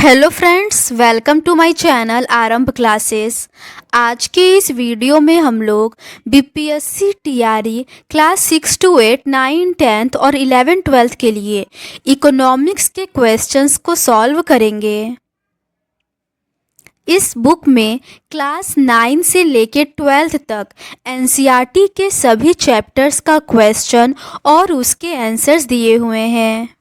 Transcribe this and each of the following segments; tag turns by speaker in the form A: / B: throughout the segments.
A: Hello friends, welcome to my channel Aarambh classes. आज के इस वीडियो में हम लोग BPSC TRE class 6 to 8, 9, 10th और 11, 12th के लिए इकोनॉमिक्स के क्वेश्चंस को सॉल्व करेंगे। इस बुक में क्लास 9 से लेकर 12th तक एनसीईआरटी के सभी चैप्टर्स का क्वेश्चन और उसके आंसर्स दिए हुए हैं।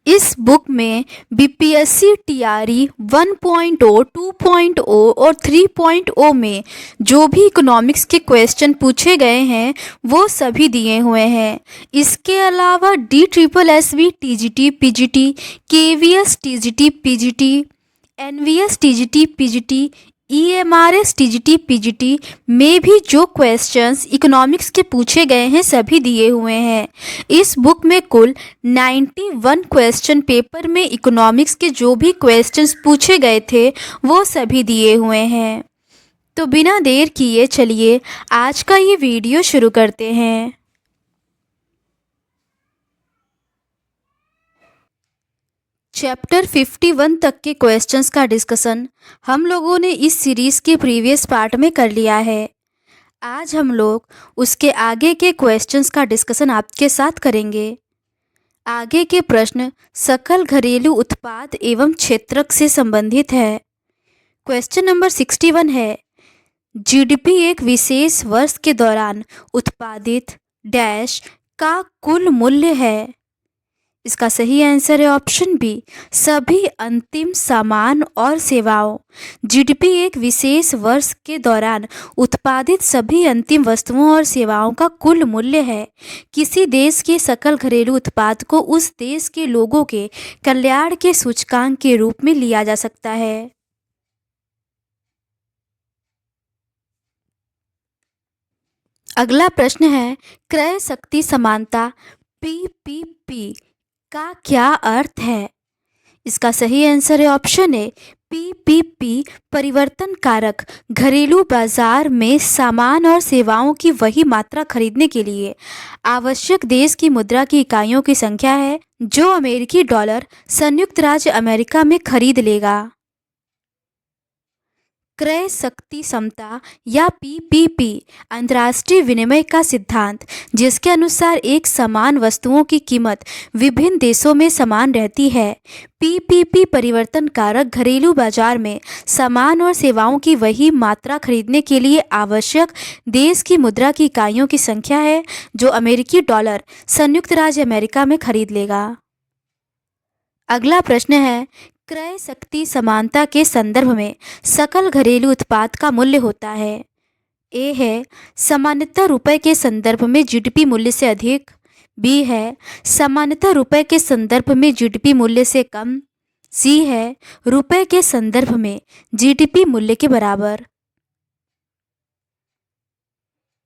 A: इस बुक में बीपीएससी टीआरई 1.0, 2.0 और 3.0 में जो भी इकोनॉमिक्स के क्वेश्चन पूछे गए हैं वो सभी दिए हुए हैं। इसके अलावा DSSB TGT PGT, KVS TGT PGT, NVS TGT PGT, EMRS TGT PGT में भी जो क्वेश्चंस इकोनॉमिक्स के पूछे गए हैं सभी दिए हुए हैं। इस बुक में कुल 91 क्वेश्चन पेपर में इकोनॉमिक्स के जो भी क्वेश्चंस पूछे गए थे वो सभी दिए हुए हैं। तो बिना देर किए चलिए आज का ये वीडियो शुरू करते हैं। चैप्टर 51 तक के क्वेश्चंस का डिस्कशन हम लोगों ने इस सीरीज़ के प्रीवियस पार्ट में कर लिया है। आज हम लोग उसके आगे के क्वेश्चंस का डिस्कशन आपके साथ करेंगे। आगे के प्रश्न सकल घरेलू उत्पाद एवं क्षेत्रक से संबंधित है। क्वेश्चन नंबर 61 है, जीडीपी एक विशेष वर्ष के दौरान उत्पादित डैश का कुल मूल्य है। इसका सही आंसर है ऑप्शन बी, सभी अंतिम सामान और सेवाओं। जीडीपी एक विशेष वर्ष के दौरान उत्पादित सभी अंतिम वस्तुओं और सेवाओं का कुल मूल्य है। किसी देश के सकल घरेलू उत्पाद को उस देश के लोगों के कल्याण के सूचकांक के रूप में लिया जा सकता है। अगला प्रश्न है, क्रय शक्ति समानता PPP का क्या अर्थ है? इसका सही आंसर है ऑप्शन ए, PPP परिवर्तन कारक घरेलू बाजार में सामान और सेवाओं की वही मात्रा खरीदने के लिए आवश्यक देश की मुद्रा की इकाइयों की संख्या है जो अमेरिकी डॉलर संयुक्त राज्य अमेरिका में खरीद लेगा। क्रय शक्ति समता या PPP अंतर्राष्ट्रीय विनिमय का सिद्धांत जिसके अनुसार एक समान वस्तुओं की कीमत विभिन्न देशों में समान रहती है। PPP परिवर्तन कारक घरेलू बाजार में सामान और सेवाओं की वही मात्रा खरीदने के लिए आवश्यक देश की मुद्रा की इकाइयों की संख्या है जो अमेरिकी डॉलर संयुक्त राज्य अमेरिका में खरीद लेगा। अगला प्रश्न है, क्रय शक्ति समानता के संदर्भ में सकल घरेलू उत्पाद का मूल्य होता है। ए है, सामान्यतः रुपए के संदर्भ में जीडीपी मूल्य से अधिक। बी है, सामान्यतः रुपए के संदर्भ में जीडीपी मूल्य से कम। सी है, रुपए के संदर्भ में जीडीपी मूल्य के बराबर।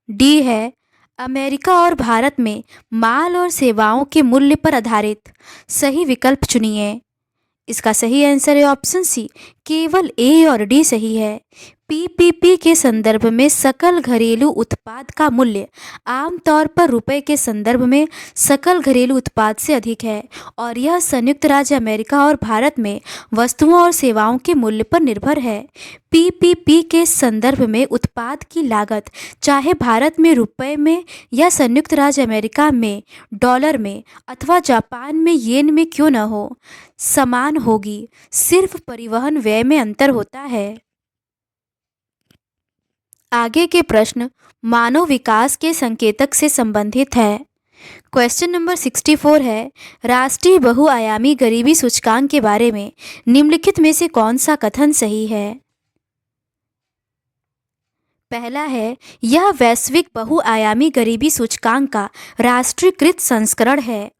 A: डी है, अमेरिका और भारत में माल और सेवाओं के मूल्य पर आधारित। सही विकल्प चुनिए। इसका सही आंसर है ऑप्शन सी, केवल ए और डी सही है। PPP के संदर्भ में सकल घरेलू उत्पाद का मूल्य आमतौर पर रुपए के संदर्भ में सकल घरेलू उत्पाद से अधिक है और यह संयुक्त राज्य अमेरिका और भारत में वस्तुओं और सेवाओं के मूल्य पर निर्भर है। PPP के संदर्भ में उत्पाद की लागत चाहे भारत में रुपए में या संयुक्त राज्य अमेरिका में डॉलर में अथवा जापान में येन में क्यों न हो, समान होगी, सिर्फ परिवहन व्यय में अंतर होता है। आगे के प्रश्न मानव विकास के संकेतक से संबंधित है। क्वेश्चन नंबर 64 है, राष्ट्रीय बहुआयामी गरीबी सूचकांक के बारे में निम्नलिखित में से कौन सा कथन सही है? पहला है, यह वैश्विक बहुआयामी गरीबी सूचकांक का राष्ट्रीयकृत संस्करण है।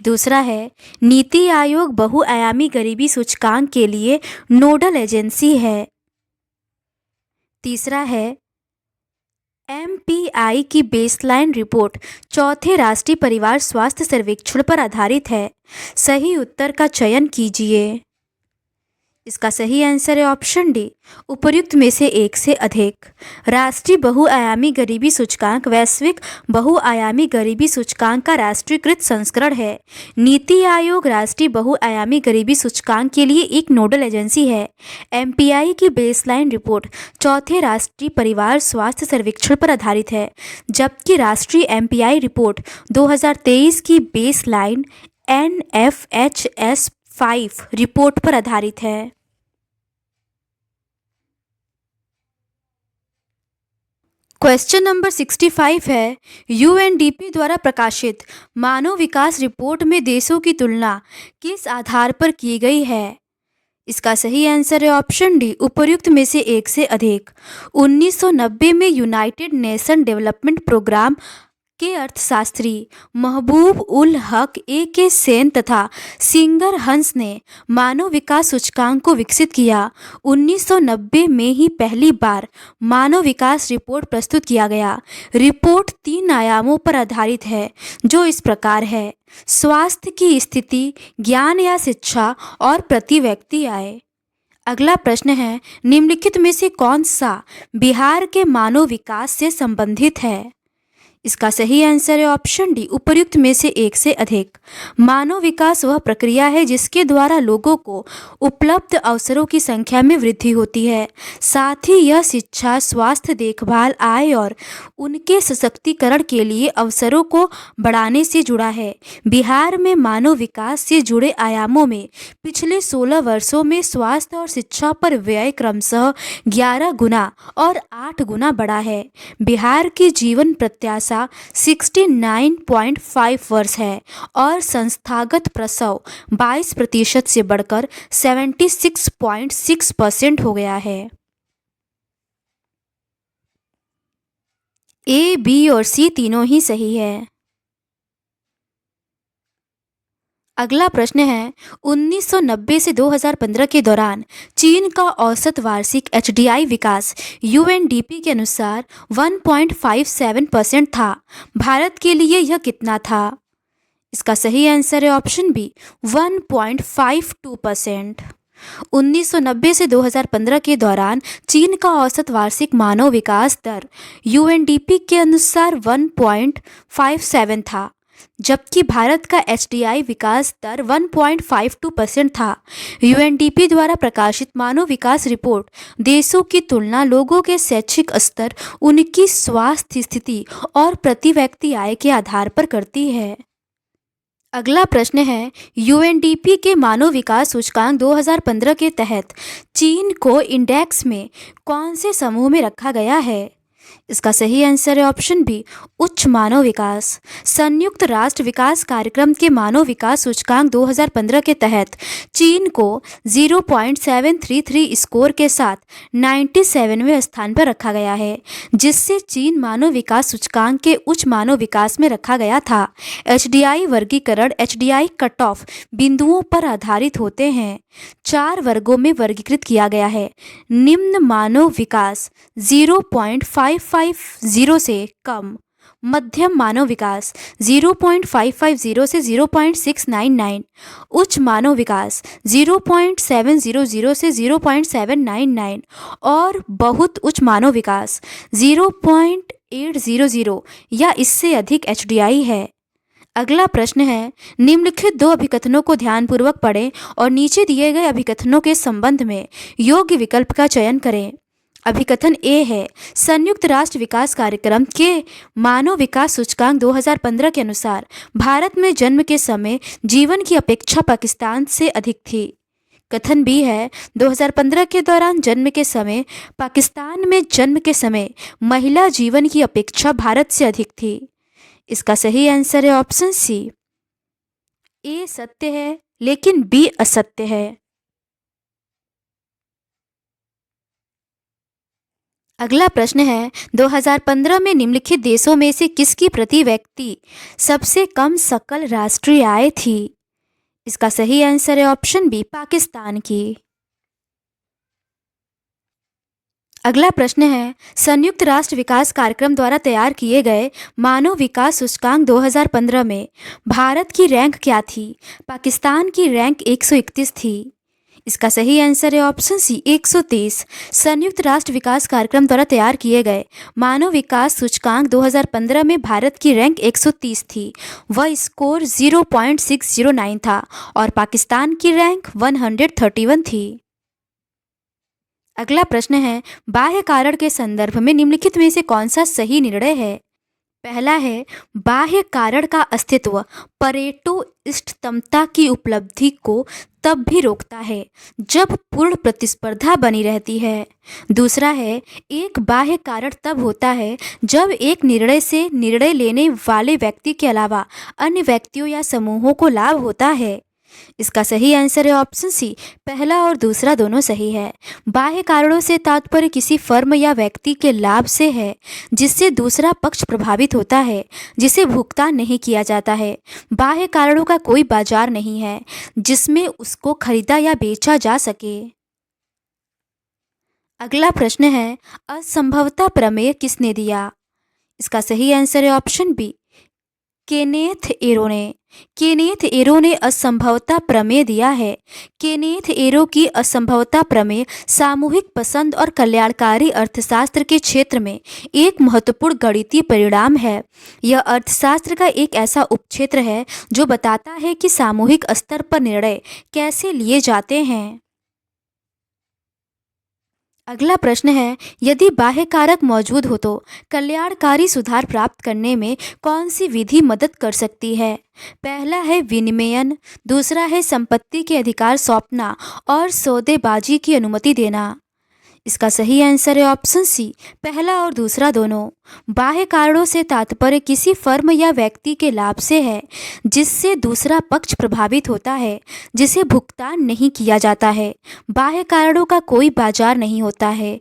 A: दूसरा है, नीति आयोग बहुआयामी गरीबी सूचकांक के लिए नोडल एजेंसी है। तीसरा है, MPI की बेसलाइन रिपोर्ट चौथे राष्ट्रीय परिवार स्वास्थ्य सर्वेक्षण पर आधारित है। सही उत्तर का चयन कीजिए। इसका सही आंसर है ऑप्शन डी, उपर्युक्त में से एक से अधिक। राष्ट्रीय बहुआयामी गरीबी सूचकांक वैश्विक बहुआयामी गरीबी सूचकांक का राष्ट्रीयकृत संस्करण है। नीति आयोग राष्ट्रीय बहुआयामी गरीबी सूचकांक के लिए एक नोडल एजेंसी है। एमपीआई की बेसलाइन रिपोर्ट चौथे राष्ट्रीय परिवार स्वास्थ्य सर्वेक्षण पर आधारित है, जबकि राष्ट्रीय एमपीआई रिपोर्ट 2023 की बेसलाइन NFHS-5 रिपोर्ट पर आधारित है। क्वेश्चन नंबर 65 है, यूएनडीपी द्वारा प्रकाशित मानव विकास रिपोर्ट में देशों की तुलना किस आधार पर की गई है? इसका सही आंसर है ऑप्शन डी, उपर्युक्त में से एक से अधिक। 1990 में यूनाइटेड नेशन डेवलपमेंट प्रोग्राम के अर्थशास्त्री महबूब उल हक के सेन तथा सिंगर हंस ने मानव विकास सूचकांक को विकसित किया। 1990 में ही पहली बार मानव विकास रिपोर्ट प्रस्तुत किया गया। रिपोर्ट 3 आयामों पर आधारित है, जो इस प्रकार है: स्वास्थ्य की स्थिति, ज्ञान या शिक्षा और प्रति व्यक्ति आय। अगला प्रश्न है, निम्नलिखित में से कौन सा बिहार के मानव विकास से संबंधित है? इसका सही आंसर है ऑप्शन डी, उपर्युक्त में से एक से अधिक। मानव विकास वह प्रक्रिया है जिसके द्वारा लोगों को उपलब्ध अवसरों की संख्या में वृद्धि होती है। साथ ही यह शिक्षा, स्वास्थ्य देखभाल, आय और उनके सशक्तिकरण के लिए अवसरों को बढ़ाने से जुड़ा है। बिहार में मानव विकास से जुड़े आयामों में पिछले 16 वर्षों में स्वास्थ्य और शिक्षा पर व्यय क्रमशः 11 गुना और 8 गुना बढ़ा है। बिहार की जीवन प्रत्याशा 69.5 वर्ष है और संस्थागत प्रसव 22% से बढ़कर 76.6% हो गया है। ए, बी और सी तीनों ही सही है। अगला प्रश्न है, 1990 से 2015 के दौरान चीन का औसत वार्षिक एचडीआई विकास यूएनडीपी के अनुसार 1.57% था। भारत के लिए यह कितना था? इसका सही आंसर है ऑप्शन बी, 1.52%। 1990 से 2015 के दौरान चीन का औसत वार्षिक मानव विकास दर यूएनडीपी के अनुसार 1.57 था, जबकि भारत का एचडीआई विकास दर 1.52% था। यूएनडीपी द्वारा प्रकाशित मानव विकास रिपोर्ट देशों की तुलना लोगों के शैक्षिक स्तर, उनकी स्वास्थ्य स्थिति और प्रति व्यक्ति आय के आधार पर करती है। अगला प्रश्न है, यूएनडीपी के मानव विकास सूचकांक 2015 के तहत चीन को इंडेक्स में कौन से समूह में रखा गया है? इसका सही आंसर है ऑप्शन बी, उच्च मानव विकास। संयुक्त राष्ट्र विकास कार्यक्रम के मानव विकास सूचकांक 2015 के तहत चीन को 0.733 स्कोर के साथ 97वें स्थान पर रखा गया है, जिससे चीन मानव विकास सूचकांक के उच्च मानव विकास में रखा गया था। एचडीआई वर्गीकरण एचडीआई कट ऑफ बिंदुओं पर आधारित होते हैं। 4 वर्गों में वर्गीकृत किया गया है। निम्न मानव विकास 0.550 से कम, मध्यम मानव विकास 0.550 से 0.699, उच्च मानव विकास 0.700 से 0.799 और बहुत उच्च मानव विकास 0.800 या इससे अधिक एचडीआई है। अगला प्रश्न है, निम्नलिखित 2 अभिकथनों को ध्यानपूर्वक पढ़ें और नीचे दिए गए अभिकथनों के संबंध में योग्य विकल्प का चयन करें। अभिकथन ए है, संयुक्त राष्ट्र विकास कार्यक्रम के मानव विकास सूचकांक 2015 के अनुसार भारत में जन्म के समय जीवन की अपेक्षा पाकिस्तान से अधिक थी। कथन बी है, 2015 के दौरान जन्म के समय पाकिस्तान में जन्म के समय महिला जीवन की अपेक्षा भारत से अधिक थी। इसका सही आंसर है ऑप्शन सी, ए सत्य है लेकिन बी असत्य है। अगला प्रश्न है, 2015 में निम्नलिखित देशों में से किसकी प्रति व्यक्ति सबसे कम सकल राष्ट्रीय आय थी? इसका सही आंसर है ऑप्शन बी, पाकिस्तान की। अगला प्रश्न है, संयुक्त राष्ट्र विकास कार्यक्रम द्वारा तैयार किए गए मानव विकास सूचकांक 2015 में भारत की रैंक क्या थी? पाकिस्तान की रैंक 131 थी। इसका सही आंसर है ऑप्शन सी 130। संयुक्त राष्ट्र विकास कार्यक्रम द्वारा तैयार किए गए मानव विकास सूचकांक 2015 में भारत की रैंक 130 थी। वह स्कोर 0.609 था और पाकिस्तान की रैंक 131 थी। अगला प्रश्न है, बाह्य कारण के संदर्भ में निम्नलिखित में से कौन सा सही निर्णय है? पहला है, बाह्य कारण का अस्तित्व परेटो इष्टतमता की उपलब्धि को तब भी रोकता है जब पूर्ण प्रतिस्पर्धा बनी रहती है। दूसरा है, एक बाह्य कारण तब होता है जब एक निर्णय से निर्णय लेने वाले व्यक्ति के अलावा अन्य व्यक्तियों या समूहों को लाभ होता है। इसका सही आंसर है ऑप्शन सी, पहला और दूसरा दोनों सही है। बाह्य कारणों से तात्पर्य किसी फर्म या व्यक्ति के लाभ से है जिससे दूसरा पक्ष प्रभावित होता है, जिसे भुगतान नहीं किया जाता है। बाह्य कारणों का कोई बाजार नहीं है जिसमें उसको खरीदा या बेचा जा सके। अगला प्रश्न है, असंभवता प्रमेय किसने दिया? इसका सही आंसर है ऑप्शन बी, केनेथ एरो ने। केनेथ एरो ने असंभवता प्रमेय दिया है। केनेथ एरो की असंभवता प्रमेय सामूहिक पसंद और कल्याणकारी अर्थशास्त्र के क्षेत्र में एक महत्वपूर्ण गणितीय परिणाम है। यह अर्थशास्त्र का एक ऐसा उपक्षेत्र है जो बताता है कि सामूहिक स्तर पर निर्णय कैसे लिए जाते हैं। अगला प्रश्न है, यदि बाह्य कारक मौजूद हो तो कल्याणकारी सुधार प्राप्त करने में कौन सी विधि मदद कर सकती है? पहला है विनिमयन, दूसरा है संपत्ति के अधिकार सौंपना और सौदेबाजी की अनुमति देना। इसका सही आंसर है ऑप्शन सी, पहला और दूसरा दोनों। बाह्य कारणों से तात्पर्य किसी फर्म या व्यक्ति के लाभ से है जिससे दूसरा पक्ष प्रभावित होता है, जिसे भुगतान नहीं किया जाता है। बाह्य कारणों का कोई बाजार नहीं होता है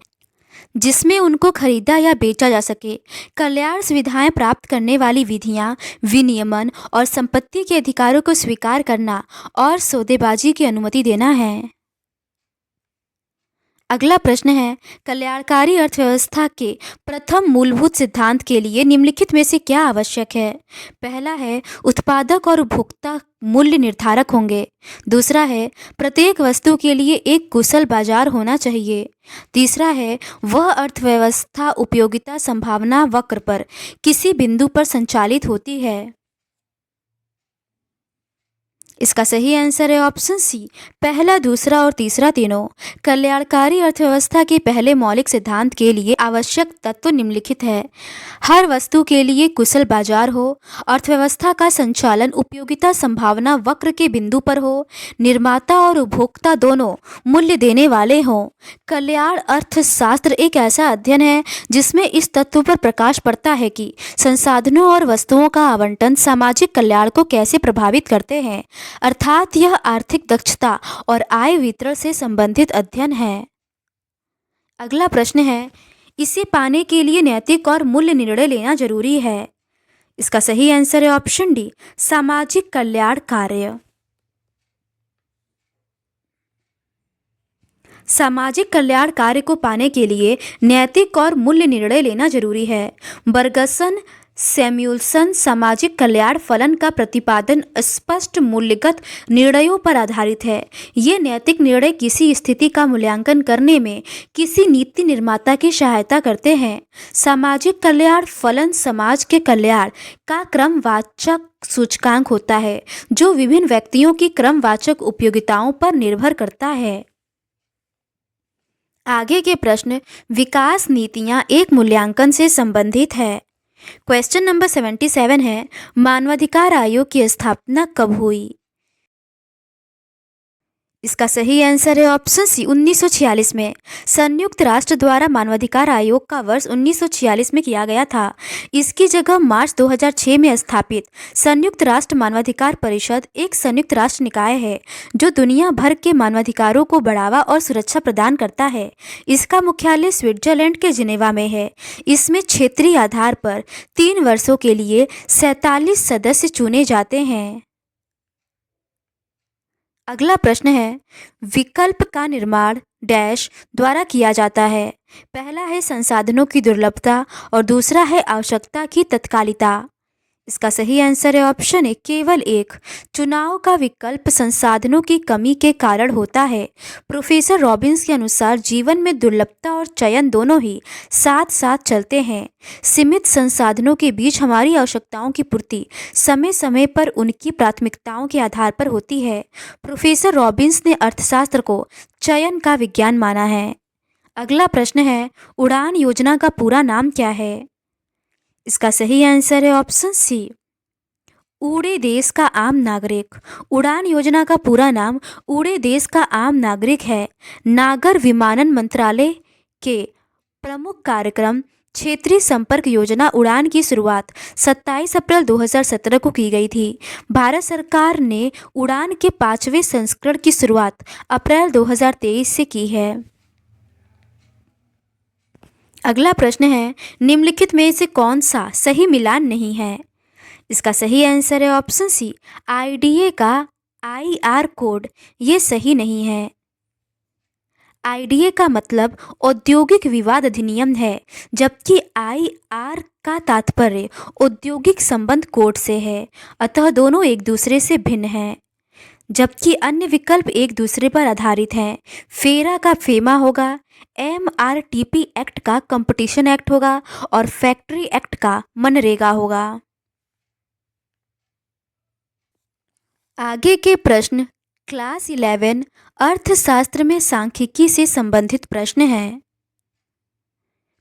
A: जिसमें उनको खरीदा या बेचा जा सके। कल्याण सुविधाएं प्राप्त करने वाली विधियां विनियमन और संपत्ति के अधिकारों को स्वीकार करना और सौदेबाजी की अनुमति देना है। अगला प्रश्न है, कल्याणकारी अर्थव्यवस्था के प्रथम मूलभूत सिद्धांत के लिए निम्नलिखित में से क्या आवश्यक है? पहला है, उत्पादक और उपभोक्ता मूल्य निर्धारक होंगे। दूसरा है, प्रत्येक वस्तु के लिए एक कुशल बाजार होना चाहिए। तीसरा है, वह अर्थव्यवस्था उपयोगिता संभावना वक्र पर किसी बिंदु पर संचालित होती है। इसका सही आंसर है ऑप्शन सी, पहला, दूसरा और तीसरा तीनों। कल्याणकारी अर्थव्यवस्था के पहले मौलिक सिद्धांत के लिए आवश्यक तत्व निम्नलिखित है। हर वस्तु के लिए कुशल बाजार हो, अर्थव्यवस्था का संचालन उपयोगिता संभावना वक्र के बिंदु पर हो, निर्माता और उपभोक्ता दोनों मूल्य देने वाले हों। कल्याण अर्थशास्त्र एक ऐसा अध्ययन है जिसमें इस तत्व पर प्रकाश पड़ता है कि संसाधनों और वस्तुओं का आवंटन सामाजिक कल्याण को कैसे प्रभावित करते हैं, अर्थात यह आर्थिक दक्षता और आय वितरण से संबंधित अध्ययन है। अगला प्रश्न है, इसे पाने के लिए नैतिक और मूल्य निर्णय लेना जरूरी है। इसका सही आंसर है ऑप्शन डी, सामाजिक कल्याण कार्य। सामाजिक कल्याण कार्य को पाने के लिए नैतिक और मूल्य निर्णय लेना जरूरी है। बर्गसन सैमुअल्सन सामाजिक कल्याण फलन का प्रतिपादन स्पष्ट मूल्यगत निर्णयों पर आधारित है। ये नैतिक निर्णय किसी स्थिति का मूल्यांकन करने में किसी नीति निर्माता की सहायता करते हैं। सामाजिक कल्याण फलन समाज के कल्याण का क्रमवाचक सूचकांक होता है जो विभिन्न व्यक्तियों की क्रमवाचक उपयोगिताओं पर निर्भर करता है। आगे के प्रश्न विकास नीतियां एक मूल्यांकन से संबंधित है। क्वेश्चन नंबर 77 है, मानवाधिकार आयोग की स्थापना कब हुई? इसका सही आंसर है ऑप्शन सी, 1946 में। संयुक्त राष्ट्र द्वारा मानवाधिकार आयोग का वर्ष 1946 में किया गया था। इसकी जगह मार्च 2006 में स्थापित संयुक्त राष्ट्र मानवाधिकार परिषद एक संयुक्त राष्ट्र निकाय है जो दुनिया भर के मानवाधिकारों को बढ़ावा और सुरक्षा प्रदान करता है। इसका मुख्यालय स्विट्जरलैंड के जिनेवा में है। इसमें क्षेत्रीय आधार पर 3 वर्षों के लिए 47 सदस्य चुने जाते हैं। अगला प्रश्न है, विकल्प का निर्माण डैश द्वारा किया जाता है। पहला है संसाधनों की दुर्लभता और दूसरा है आवश्यकता की तत्कालिता। इसका सही आंसर है ऑप्शन ए, केवल एक। चुनाव का विकल्प संसाधनों की कमी के कारण होता है। प्रोफेसर रॉबिन्स के अनुसार जीवन में दुर्लभता और चयन दोनों ही साथ साथ चलते हैं। सीमित संसाधनों के बीच हमारी आवश्यकताओं की पूर्ति समय समय पर उनकी प्राथमिकताओं के आधार पर होती है। प्रोफेसर रॉबिन्स ने अर्थशास्त्र को चयन का विज्ञान माना है। अगला प्रश्न है, उड़ान योजना का पूरा नाम क्या है? इसका सही आंसर है ऑप्शन सी, उड़े देश का आम नागरिक। उड़ान योजना का पूरा नाम उड़े देश का आम नागरिक है। नागर विमानन मंत्रालय के प्रमुख कार्यक्रम क्षेत्रीय संपर्क योजना उड़ान की शुरुआत 27 अप्रैल 2017 को की गई थी। भारत सरकार ने उड़ान के 5वें संस्करण की शुरुआत अप्रैल 2023 से की है। अगला प्रश्न है, निम्नलिखित में से कौन सा सही मिलान नहीं है? इसका सही आंसर है ऑप्शन सी, आईडीए का आईआर कोड ये सही नहीं है। आईडीए का मतलब औद्योगिक विवाद अधिनियम है, जबकि आईआर का तात्पर्य औद्योगिक संबंध कोड से है। अतः दोनों एक दूसरे से भिन्न हैं, जबकि अन्य विकल्प एक दूसरे पर आधारित हैं। फेरा का फेमा होगा, एमआरटीपी एक्ट का कंपटीशन एक्ट होगा और फैक्ट्री एक्ट का मनरेगा होगा। आगे के प्रश्न क्लास 11 अर्थशास्त्र में सांख्यिकी से संबंधित प्रश्न है।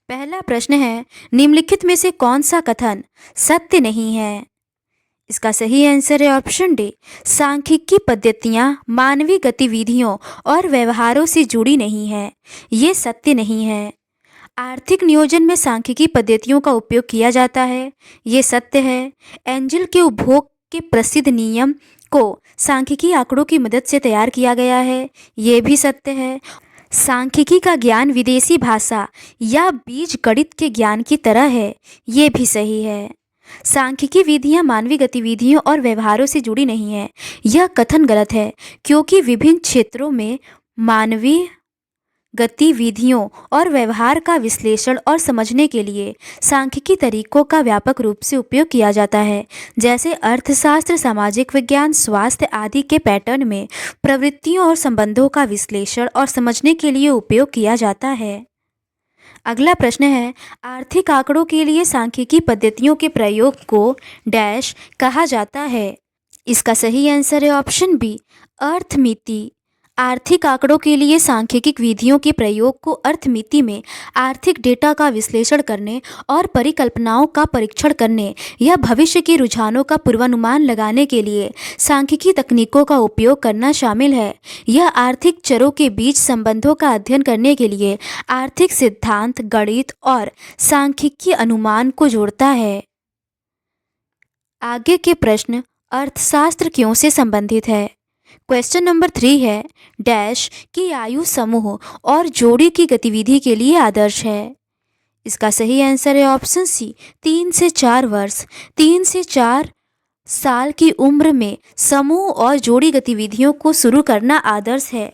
A: पहला प्रश्न है, निम्नलिखित में से कौन सा कथन सत्य नहीं है? इसका सही आंसर है ऑप्शन डी, सांख्यिकी पद्धतियां मानवीय गतिविधियों और व्यवहारों से जुड़ी नहीं है। ये सत्य नहीं है। आर्थिक नियोजन में सांख्यिकी पद्धतियों का उपयोग किया जाता है। ये सत्य है। एंजल के उपभोग के प्रसिद्ध नियम को सांख्यिकी आंकड़ों की मदद से तैयार किया गया है। ये भी सत्य है। सांख्यिकी का ज्ञान विदेशी भाषा या बीज गणित के ज्ञान की तरह है। ये भी सही है। सांख्यिकी विधियां मानवीय गतिविधियों और व्यवहारों से जुड़ी नहीं है। यह कथन गलत है, क्योंकि विभिन्न क्षेत्रों में मानवीय गतिविधियों और व्यवहार का विश्लेषण और समझने के लिए सांख्यिकी तरीकों का व्यापक रूप से उपयोग किया जाता है, जैसे अर्थशास्त्र, सामाजिक विज्ञान, स्वास्थ्य आदि के पैटर्न में प्रवृत्तियों और संबंधों का विश्लेषण और समझने के लिए उपयोग किया जाता है। अगला प्रश्न है, आर्थिक आंकड़ों के लिए सांख्यिकी पद्धतियों के प्रयोग को डैश कहा जाता है? इसका सही आंसर है ऑप्शन बी, अर्थमिति। आर्थिक आंकड़ों के लिए सांख्यिकी विधियों के प्रयोग को अर्थमिति में आर्थिक डेटा का विश्लेषण करने और परिकल्पनाओं का परीक्षण करने या भविष्य के रुझानों का पूर्वानुमान लगाने के लिए सांख्यिकी तकनीकों का उपयोग करना शामिल है। यह आर्थिक चरों के बीच संबंधों का अध्ययन करने के लिए आर्थिक सिद्धांत, गणित और सांख्यिकी अनुमान को जोड़ता है। आगे के प्रश्न अर्थशास्त्र क्यों से संबंधित है? क्वेश्चन नंबर 3 है, डैश की आयु समूह और जोड़ी की गतिविधि के लिए आदर्श है। इसका सही आंसर है ऑप्शन सी, 3 से 4 वर्ष। 3 से 4 साल की उम्र में समूह और जोड़ी गतिविधियों को शुरू करना आदर्श है।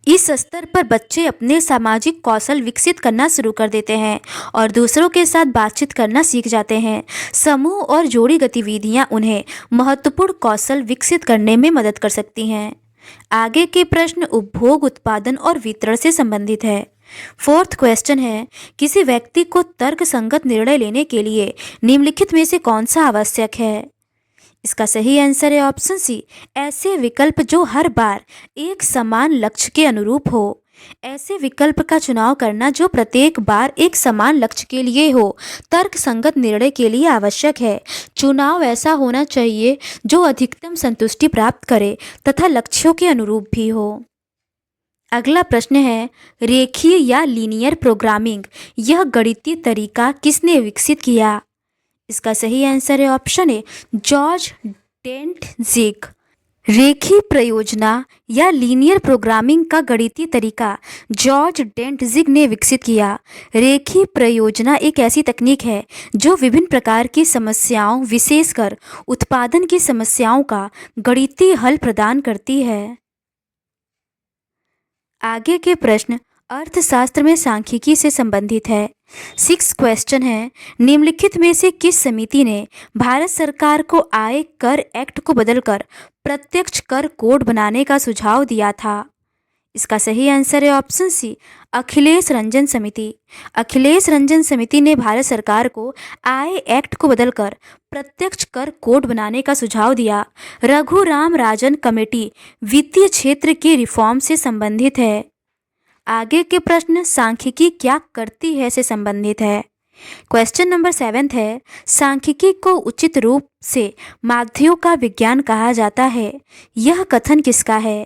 A: इस स्तर पर बच्चे अपने सामाजिक कौशल विकसित करना शुरू कर देते हैं और दूसरों के साथ बातचीत करना सीख जाते हैं। समूह और जोड़ी गतिविधियां उन्हें महत्वपूर्ण कौशल विकसित करने में मदद कर सकती हैं। आगे के प्रश्न उपभोग, उत्पादन और वितरण से संबंधित है। 4th क्वेश्चन है, किसी व्यक्ति को तर्कसंगत निर्णय लेने के लिए निम्नलिखित में से कौन सा आवश्यक है? इसका सही आंसर है ऑप्शन सी, ऐसे विकल्प जो हर बार एक समान लक्ष्य के अनुरूप हो। ऐसे विकल्प का चुनाव करना जो प्रत्येक बार एक समान लक्ष्य के लिए हो तर्कसंगत निर्णय के लिए आवश्यक है। चुनाव ऐसा होना चाहिए जो अधिकतम संतुष्टि प्राप्त करे तथा लक्ष्यों के अनुरूप भी हो। अगला प्रश्न है, रेखीय या लीनियर प्रोग्रामिंग यह गणितीय तरीका किसने विकसित किया? इसका सही आंसर है ऑप्शन ए, जॉर्ज डेंटजिग। रेखीय प्रयोजना या लीनियर प्रोग्रामिंग का गणितीय तरीका जॉर्ज डेंटजिग ने विकसित किया। रेखीय प्रयोजना एक ऐसी तकनीक है जो विभिन्न प्रकार की समस्याओं, विशेषकर उत्पादन की समस्याओं का गणितीय हल प्रदान करती है। आगे के प्रश्न अर्थशास्त्र में सांख्यिकी से संबंधित है। 6 क्वेश्चन है, निम्नलिखित में से किस समिति ने भारत सरकार को आय कर एक्ट को बदलकर प्रत्यक्ष कर कोड बनाने का सुझाव दिया था? इसका सही आंसर है ऑप्शन सी, अखिलेश रंजन समिति। अखिलेश रंजन समिति ने भारत सरकार को आय एक्ट को बदलकर प्रत्यक्ष कर कोड बनाने का सुझाव दिया। रघुराम राजन कमेटी वित्तीय क्षेत्र के रिफॉर्म से संबंधित है। आगे के प्रश्न सांख्यिकी क्या करती है से संबंधित है। क्वेश्चन नंबर 7 है, सांख्यिकी को उचित रूप से माध्यों का विज्ञान कहा जाता है, यह कथन किसका है?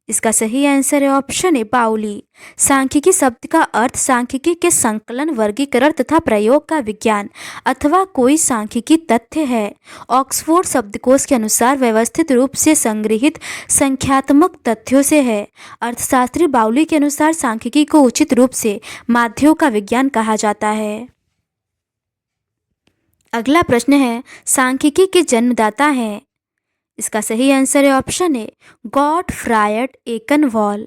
A: इसका सही आंसर है ऑप्शन ए, पाउली। सांख्यिकी शब्द का अर्थ सांख्यिकी के संकलन, वर्गीकरण तथा प्रयोग का विज्ञान अथवा कोई सांख्यिकी तथ्य है। ऑक्सफोर्ड शब्दकोश के अनुसार व्यवस्थित रूप से संग्रहित संख्यात्मक तथ्यों से है। अर्थशास्त्री बाउली के अनुसार सांख्यिकी को उचित रूप से माध्यों का विज्ञान कहा जाता है। अगला प्रश्न है, सांख्यिकी के जन्मदाता हैं? इसका सही आंसर है ऑप्शन ए, गॉटफ्रायड एकेनवॉल।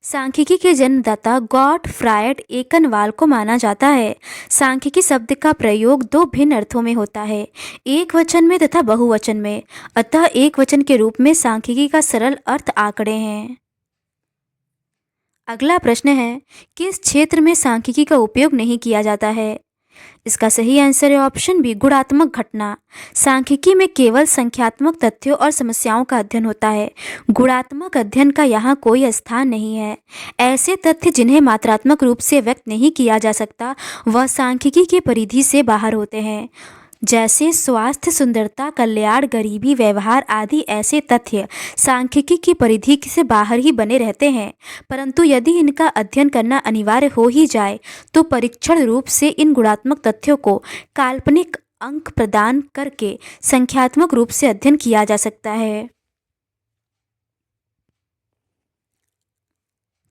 A: सांख्यिकी के जन्मदाता गॉटफ्रायड एकेनवॉल को माना जाता है। सांख्यिकी शब्द का प्रयोग 2 भिन्न अर्थों में होता है, एक वचन में तथा बहुवचन में। अतः एक वचन के रूप में सांख्यिकी का सरल अर्थ आंकड़े हैं। अगला प्रश्न है, किस क्षेत्र में सांख्यिकी का उपयोग नहीं किया जाता है? इसका सही आंसर है ऑप्शन बी, गुणात्मक घटना। सांख्यिकी में केवल संख्यात्मक तथ्यों और समस्याओं का अध्ययन होता है। गुणात्मक अध्ययन का यहाँ कोई स्थान नहीं है। ऐसे तथ्य जिन्हें मात्रात्मक रूप से व्यक्त नहीं किया जा सकता वह सांख्यिकी की परिधि से बाहर होते हैं, जैसे स्वास्थ्य, सुंदरता, कल्याण, गरीबी, व्यवहार आदि। ऐसे तथ्य सांख्यिकी की परिधि से बाहर ही बने रहते हैं, परंतु यदि इनका अध्ययन करना अनिवार्य हो ही जाए तो परीक्षण रूप से इन गुणात्मक तथ्यों को काल्पनिक अंक प्रदान करके संख्यात्मक रूप से अध्ययन किया जा सकता है।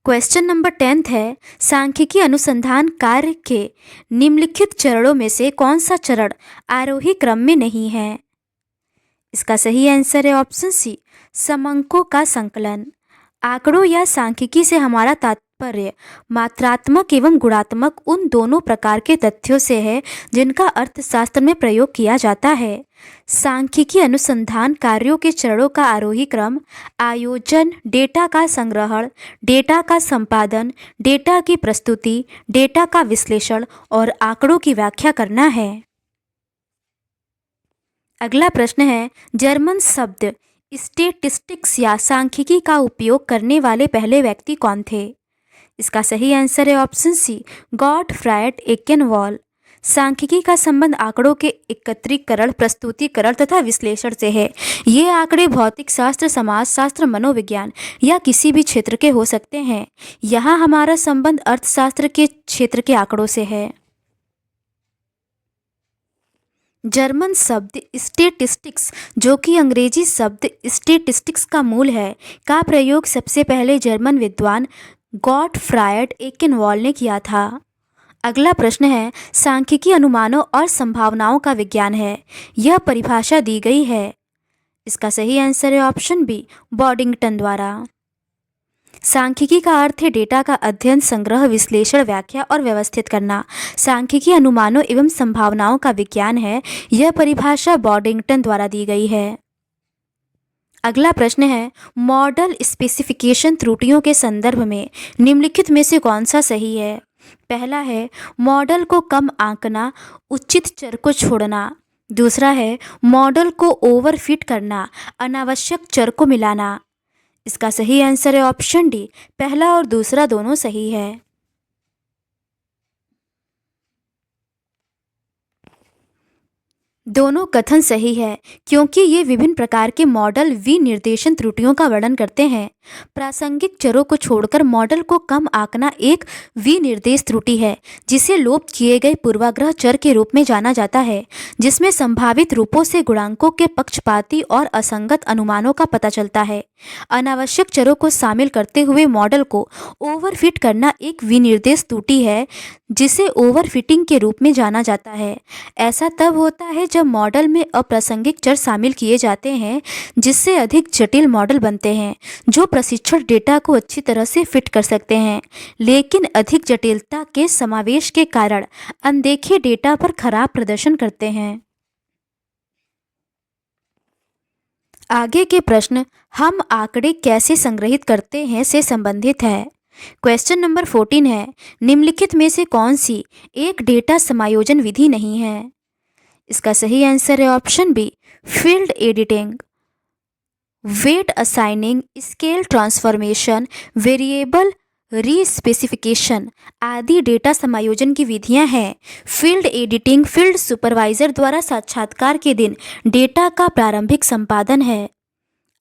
A: क्वेश्चन नंबर 10 है, सांख्यिकी अनुसंधान कार्य के निम्नलिखित चरणों में से कौन सा चरण आरोही क्रम में नहीं है? इसका सही आंसर है ऑप्शन सी, समंकों का संकलन। आंकड़ों या सांख्यिकी से हमारा तात्पर्य मात्रात्मक एवं गुणात्मक उन दोनों प्रकार के तथ्यों से है जिनका अर्थशास्त्र में प्रयोग किया जाता है। सांख्यिकी अनुसंधान कार्यों के चरणों का आरोही क्रम आयोजन, डेटा का संग्रहण, डेटा का संपादन, डेटा की प्रस्तुति, डेटा का विश्लेषण और आंकड़ों की व्याख्या करना है। अगला प्रश्न है, जर्मन शब्द स्टेटिस्टिक्स या सांख्यिकी का उपयोग करने वाले पहले व्यक्ति कौन थे? इसका सही आंसर है ऑप्शन सी, गॉटफ्रायड एकेनवॉल। सांख्यिकी का संबंध आंकड़ों के एकत्रीकरण, प्रस्तुतिकरण तथा विश्लेषण से है। ये आंकड़े भौतिक शास्त्र, समाज शास्त्र, मनोविज्ञान या किसी भी क्षेत्र के हो सकते हैं। यहाँ हमारा संबंध अर्थशास्त्र के क्षेत्र के आंकड़ों से है। जर्मन शब्द स्टेटिस्टिक्स, जो कि अंग्रेजी शब्द स्टेटिस्टिक्स का मूल है, का प्रयोग सबसे पहले जर्मन विद्वान गॉटफ्रायड एकेनवॉल ने किया था। अगला प्रश्न है, सांख्यिकी अनुमानों और संभावनाओं का विज्ञान है, यह परिभाषा दी गई है। इसका सही आंसर है ऑप्शन बी, बॉडिंगटन द्वारा। सांख्यिकी का अर्थ है डेटा का अध्ययन, संग्रह, विश्लेषण, व्याख्या और व्यवस्थित करना। सांख्यिकी अनुमानों एवं संभावनाओं का विज्ञान है, यह परिभाषा बॉडिंगटन द्वारा दी गई है। अगला प्रश्न है, मॉडल स्पेसिफिकेशन त्रुटियों के संदर्भ में निम्नलिखित में से कौन सा सही है? पहला है, मॉडल को कम आंकना, उचित चर को छोड़ना। दूसरा है, मॉडल को ओवरफिट करना, अनावश्यक चर को मिलाना। इसका सही आंसर है ऑप्शन डी, पहला और दूसरा दोनों सही है। दोनों कथन सही है क्योंकि ये विभिन्न प्रकार के मॉडल विनिर्देशन त्रुटियों का वर्णन करते हैं। प्रासंगिक चरों को छोड़कर मॉडल को कम आंकना एक विनिर्देश त्रुटि है जिसे लोप किए गए पूर्वाग्रह चर के रूप में जाना जाता है, जिसमें संभावित रूपों से गुणांकों के पक्षपाती और असंगत अनुमानों का पता चलता है। अनावश्यक चरों को शामिल करते हुए मॉडल को ओवरफिट करना एक विनिर्देश त्रुटि है जिसे ओवरफिटिंग के रूप में जाना जाता है। ऐसा तब होता है जब जब मॉडल में अप्रासंगिक चर शामिल किए जाते हैं जिससे अधिक जटिल मॉडल बनते हैं जो प्रशिक्षण डेटा को अच्छी तरह से फिट कर सकते हैं, लेकिन अधिक जटिलता के समावेश के कारण अनदेखे डेटा पर खराब प्रदर्शन करते हैं। आगे के प्रश्न हम आंकड़े कैसे संग्रहित करते हैं से संबंधित है। क्वेश्चन नंबर 14 है, निम्नलिखित में से कौन सी एक डेटा समायोजन विधि नहीं है? इसका सही आंसर है option B, field editing. Weight assigning, scale transformation, variable respecification आदि डेटा समायोजन की विधियां हैं। फील्ड एडिटिंग फील्ड सुपरवाइजर द्वारा साक्षात्कार के दिन डेटा का प्रारंभिक संपादन है।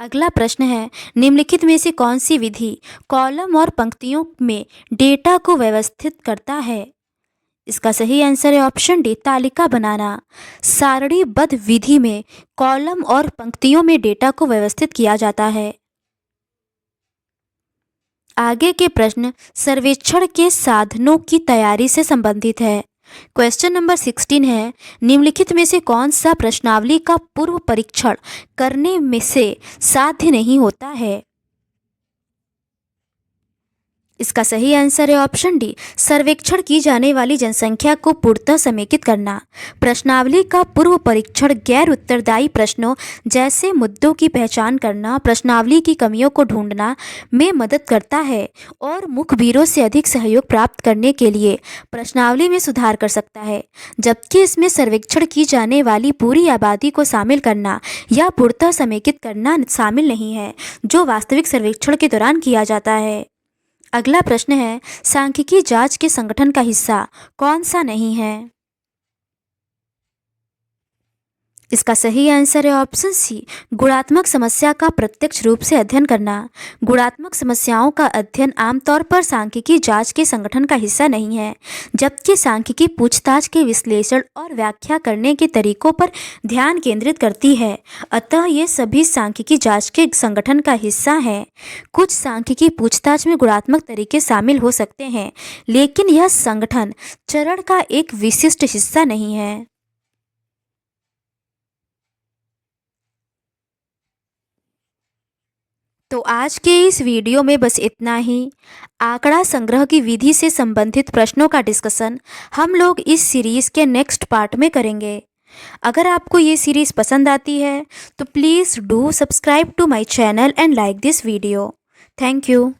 A: अगला प्रश्न है, निम्नलिखित में से कौन सी विधि कॉलम और पंक्तियों में डेटा को व्यवस्थित करता है? इसका सही आंसर है ऑप्शन डी, तालिका बनाना। सारणीबद्ध विधि में कॉलम और पंक्तियों में डेटा को व्यवस्थित किया जाता है। आगे के प्रश्न सर्वेक्षण के साधनों की तैयारी से संबंधित है। क्वेश्चन नंबर 16 है, निम्नलिखित में से कौन सा प्रश्नावली का पूर्व परीक्षण करने में से साध्य नहीं होता है? इसका सही आंसर है ऑप्शन डी, सर्वेक्षण की जाने वाली जनसंख्या को पूर्णतः समेकित करना। प्रश्नावली का पूर्व परीक्षण गैर उत्तरदायी प्रश्नों जैसे मुद्दों की पहचान करना, प्रश्नावली की कमियों को ढूंढना में मदद करता है और मुखबिरों से अधिक सहयोग प्राप्त करने के लिए प्रश्नावली में सुधार कर सकता है, जबकि इसमें सर्वेक्षण की जाने वाली पूरी आबादी को शामिल करना या पूर्णतः समेकित करना शामिल नहीं है, जो वास्तविक सर्वेक्षण के दौरान किया जाता है। अगला प्रश्न है, सांख्यिकी जांच के संगठन का हिस्सा कौन सा नहीं है? इसका सही आंसर है ऑप्शन सी, गुणात्मक समस्या का प्रत्यक्ष रूप से अध्ययन करना। गुणात्मक समस्याओं का अध्ययन आमतौर पर सांख्यिकी जांच के संगठन का हिस्सा नहीं है, जबकि सांख्यिकी पूछताछ के विश्लेषण और व्याख्या करने के तरीकों पर ध्यान केंद्रित करती है। अतः ये सभी सांख्यिकी जांच के संगठन का हिस्सा हैं। कुछ सांख्यिकी पूछताछ में गुणात्मक तरीके शामिल हो सकते हैं, लेकिन यह संगठन चरण का एक विशिष्ट हिस्सा नहीं है। तो आज के इस वीडियो में बस इतना ही। आंकड़ा संग्रह की विधि से संबंधित प्रश्नों का डिस्कशन हम लोग इस सीरीज़ के नेक्स्ट पार्ट में करेंगे। अगर आपको ये सीरीज़ पसंद आती है तो please do subscribe to my channel and like this video. Thank you.